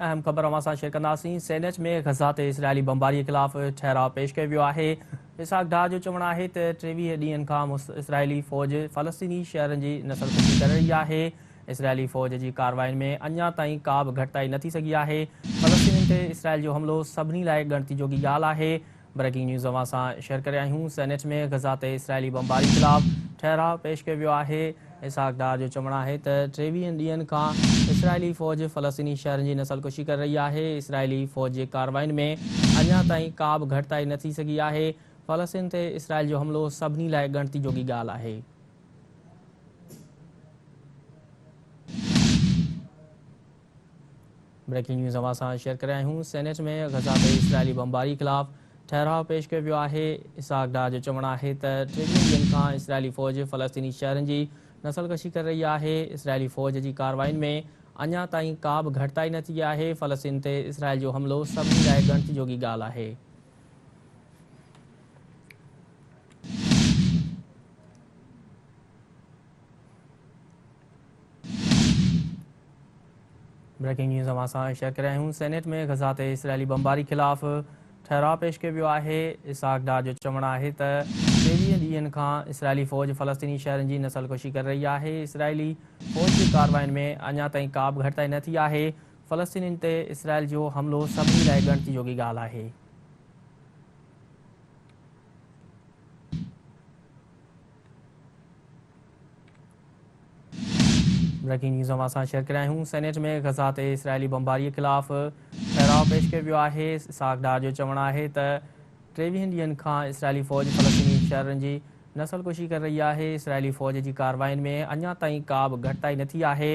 अहम ख़बर अवां सां शेयर कंदासीं। सेनेट में गज़ा ते इसराइली बमबारी के ख़िलाफ़ ठहराव पेश कयो वियो आहे। इसहाक डार जो चवणु आहे त 23 ॾींहंनि खां इसराइली फ़ौज फ़लस्तीनी शहरनि जी नसलकुशी करे रही आहे। इसराइली फ़ौज जी कार्रवाइनि में अञा ताईं का बि घटिताई न थी सघी आहे। फ़लस्तीनी ते इसराइल जो हमलो सभिनी लाइ ॻणती जोगी ॻाल्हि आहे। ब्रेकिंग न्यूज़ अवां सां शेयर करे आहियूं। सेनेट में गज़ा ते इसराइली बमबारी के ख़िलाफ़ ठहराव पेश कयो वियो आहे। इसहाक डार जो चवणु आहे त 23 ॾींहंनि खां इसराइली फ़ौज फ़लस्तीनी शहरनि जी नसलकुशी करे रही आहे। इसराइली फ़ौज जी कार्रवाइनि में अञा ताईं का बि घटिताई न थी सघी आहे। फ़लस्तीन ते इसराइल जो हमलो सभिनी लाइ ॻणती जोगी ॻाल्हि आहे। ब्रेकिंग न्यूज़ अवां सां शेयर करे आहियूं। सेनेट में गज़ा ते इसराइली बमबारी ख़िलाफ़ ठहराव पेश कयो वियो आहे। इसहाक डार जो चवणु आहे त 23 ॾींहंनि खां इसराइली फ़ौज फ़लस्तीनी शहरनि जी नसलकशी करे रही आहे। इसराइली फ़ौज जी कार्रवाइनि में अञा ताईं का बि घटिताई न थी आहे। फ़लस्तीन ते इसराइल जो हमलो सभिनी लाइ ॻणती जोगी ॻाल्हि आहे। ब्रेकिंग न्यूज़ अवां सां शेयर करे आहियूं। सेनेट में गज़ा ते इसराइली बमबारी ख़िलाफ़ ठहराव पेश कयो वियो आहे। इसहाक डार जो चवणु आहे त 23 ॾींहंनि खां इसराइली फ़ौज फ़लस्तीनी शहरनि जी नसलकुशी करे रही आहे। इसराइली फ़ौज जी कार्रवाइनि में अञा ताईं का बि घटिताई न थी आहे। फ़लस्तीनी ते इसराइल जो हमलो सभिनी लाइ ॻणती जोगी ॻाल्हि आहे। ब्रेकिंग न्यूज़ अवां सां शेयर करे आहियूं। सेनेट में गज़ा ते इसराइली बमबारी के ख़िलाफ़ ठहराव पेश कयो वियो आहे। इसहाक डार जो चवणु आहे त 23 ॾींहंनि खां इसराइली फ़ौज फ़लस्तीनी शहरनि जी नसलकुशी करे रही आहे। इसराइली फ़ौज जी कार्रवाइनि में अञा ताईं का बि घटिताई न थी आहे।